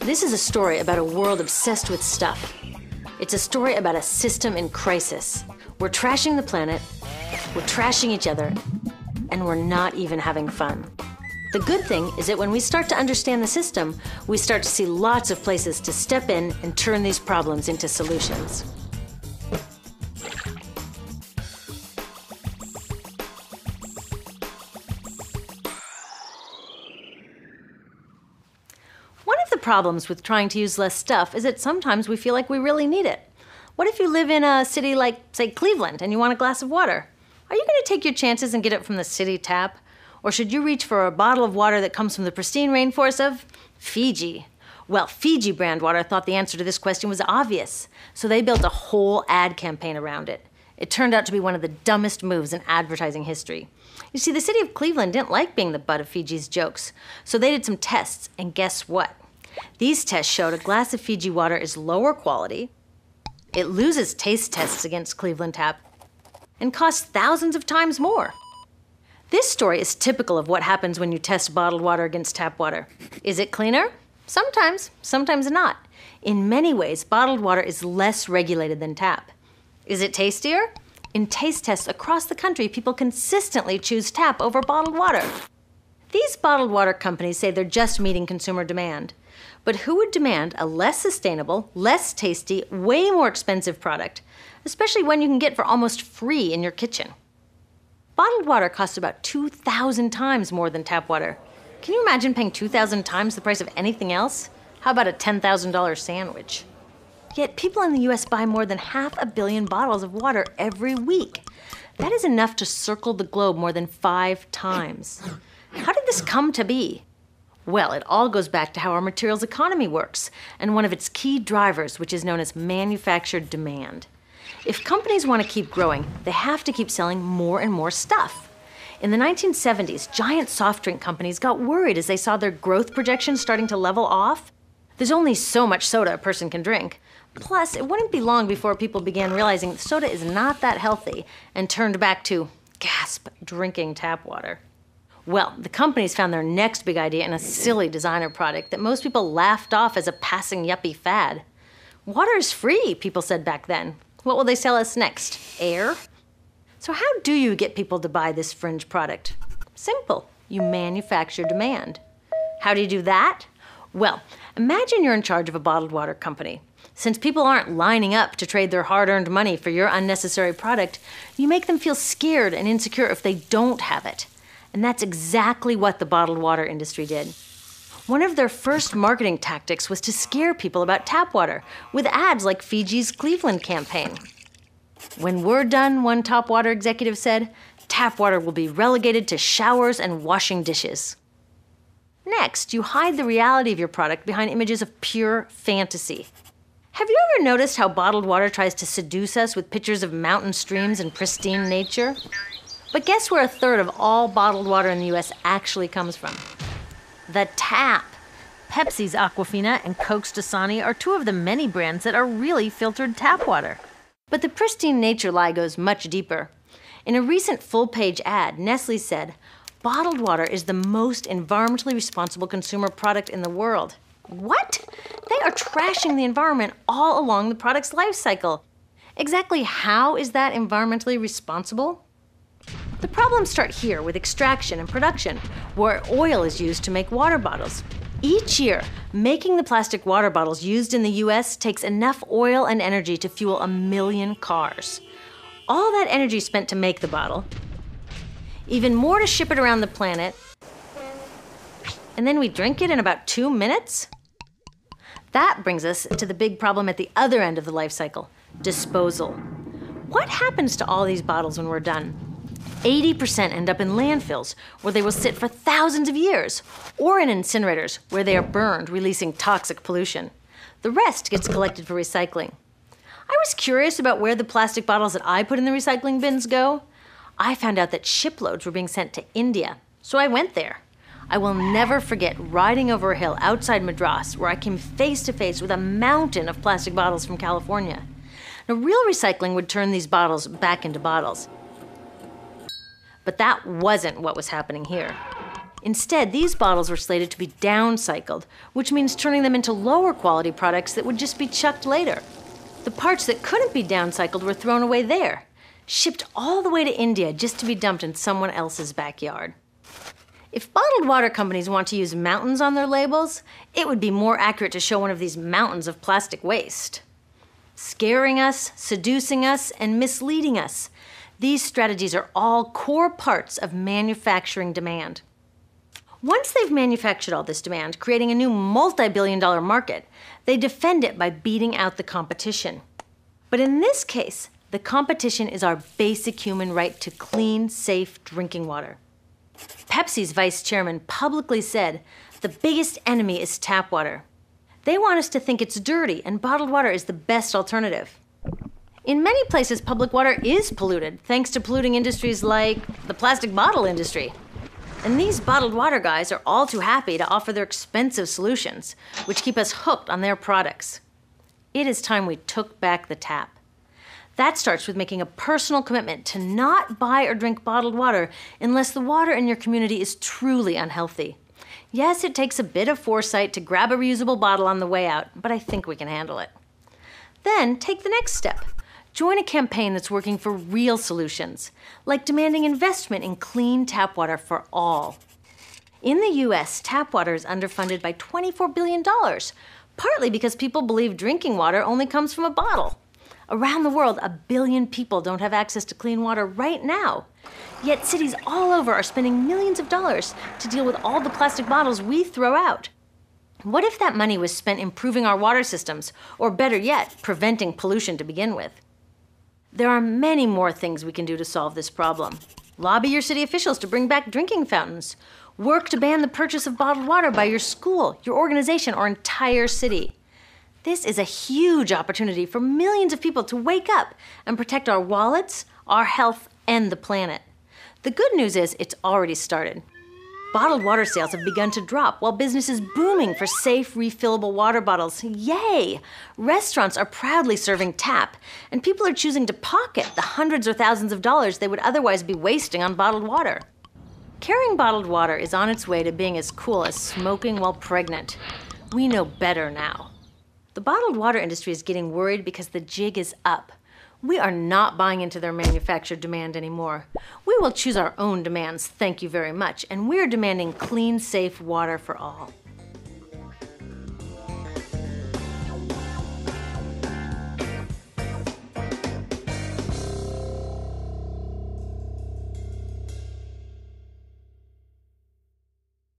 This is a story about a world obsessed with stuff. It's a story about a system in crisis. We're trashing the planet, we're trashing each other, and we're not even having fun. The good thing is that when we start to understand the system, we start to see lots of places to step in and turn these problems into solutions. One of the problems with trying to use less stuff is that sometimes we feel like we really need it. What if you live in a city like, say, Cleveland, and you want a glass of water? Are you going to take your chances and get it from the city tap? Or should you reach for a bottle of water that comes from the pristine rainforest of Fiji? Well, Fiji brand water thought the answer to this question was obvious, so they built a whole ad campaign around it. It turned out to be one of the dumbest moves in advertising history. You see, the city of Cleveland didn't like being the butt of Fiji's jokes, so they did some tests, and guess what? These tests showed a glass of Fiji water is lower quality, it loses taste tests against Cleveland tap, and costs thousands of times more. This story is typical of what happens when you test bottled water against tap water. Is it cleaner? Sometimes, sometimes not. In many ways, bottled water is less regulated than tap. Is it tastier? In taste tests across the country, people consistently choose tap over bottled water. These bottled water companies say they're just meeting consumer demand. But who would demand a less sustainable, less tasty, way more expensive product, especially one you can get for almost free in your kitchen? Bottled water costs about 2,000 times more than tap water. Can you imagine paying 2,000 times the price of anything else? How about a $10,000 sandwich? Yet people in the US buy more than 500 million bottles of water every week. That is enough to circle the globe more than 5 times. How did this come to be? Well, it all goes back to how our materials economy works, and one of its key drivers, which is known as manufactured demand. If companies want to keep growing, they have to keep selling more and more stuff. In the 1970s, giant soft drink companies got worried as they saw their growth projections starting to level off. There's only so much soda a person can drink. Plus, it wouldn't be long before people began realizing that soda is not that healthy and turned back to, gasp, drinking tap water. Well, the companies found their next big idea in a silly designer product that most people laughed off as a passing yuppie fad. Water is free, people said back then. What will they sell us next? Air? So how do you get people to buy this fringe product? Simple. You manufacture demand. How do you do that? Well, imagine you're in charge of a bottled water company. Since people aren't lining up to trade their hard-earned money for your unnecessary product, you make them feel scared and insecure if they don't have it. And that's exactly what the bottled water industry did. One of their first marketing tactics was to scare people about tap water with ads like Fiji's Cleveland campaign. When we're done, one top water executive said, tap water will be relegated to showers and washing dishes. Next, you hide the reality of your product behind images of pure fantasy. Have you ever noticed how bottled water tries to seduce us with pictures of mountain streams and pristine nature? But guess where 1/3 of all bottled water in the US actually comes from? The tap. Pepsi's Aquafina and Coke's Dasani are 2 of the many brands that are really filtered tap water. But the pristine nature lie goes much deeper. In a recent full-page ad, Nestle said, bottled water is the most environmentally responsible consumer product in the world. What? They are trashing the environment all along the product's life cycle. Exactly how is that environmentally responsible? The problems start here with extraction and production, where oil is used to make water bottles. Each year, making the plastic water bottles used in the US takes enough oil and energy to fuel 1 million cars. All that energy spent to make the bottle, even more to ship it around the planet, and then we drink it in about 2 minutes? That brings us to the big problem at the other end of the life cycle, disposal. What happens to all these bottles when we're done? 80% end up in landfills, where they will sit for thousands of years, or in incinerators, where they are burned, releasing toxic pollution. The rest gets collected for recycling. I was curious about where the plastic bottles that I put in the recycling bins go. I found out that shiploads were being sent to India, so I went there. I will never forget riding over a hill outside Madras, where I came face to face with a mountain of plastic bottles from California. Now, real recycling would turn these bottles back into bottles. But that wasn't what was happening here. Instead, these bottles were slated to be downcycled, which means turning them into lower quality products that would just be chucked later. The parts that couldn't be downcycled were thrown away there, shipped all the way to India just to be dumped in someone else's backyard. If bottled water companies want to use mountains on their labels, it would be more accurate to show one of these mountains of plastic waste. Scaring us, seducing us, and misleading us. These strategies are all core parts of manufacturing demand. Once they've manufactured all this demand, creating a new multi-billion-dollar market, they defend it by beating out the competition. But in this case, the competition is our basic human right to clean, safe drinking water. Pepsi's vice chairman publicly said, "The biggest enemy is tap water." They want us to think it's dirty and bottled water is the best alternative. In many places, public water is polluted, thanks to polluting industries like the plastic bottle industry. And these bottled water guys are all too happy to offer their expensive solutions, which keep us hooked on their products. It is time we took back the tap. That starts with making a personal commitment to not buy or drink bottled water unless the water in your community is truly unhealthy. Yes, it takes a bit of foresight to grab a reusable bottle on the way out, but I think we can handle it. Then take the next step. Join a campaign that's working for real solutions, like demanding investment in clean tap water for all. In the US, tap water is underfunded by $24 billion, partly because people believe drinking water only comes from a bottle. Around the world, 1 billion people don't have access to clean water right now. Yet cities all over are spending millions of dollars to deal with all the plastic bottles we throw out. What if that money was spent improving our water systems, or better yet, preventing pollution to begin with? There are many more things we can do to solve this problem. Lobby your city officials to bring back drinking fountains. Work to ban the purchase of bottled water by your school, your organization, or entire city. This is a huge opportunity for millions of people to wake up and protect our wallets, our health, and the planet. The good news is it's already started. Bottled water sales have begun to drop while business is booming for safe, refillable water bottles. Yay! Restaurants are proudly serving tap, and people are choosing to pocket the hundreds or thousands of dollars they would otherwise be wasting on bottled water. Carrying bottled water is on its way to being as cool as smoking while pregnant. We know better now. The bottled water industry is getting worried because the jig is up. We are not buying into their manufactured demand anymore. We will choose our own demands, thank you very much, and we're demanding clean, safe water for all.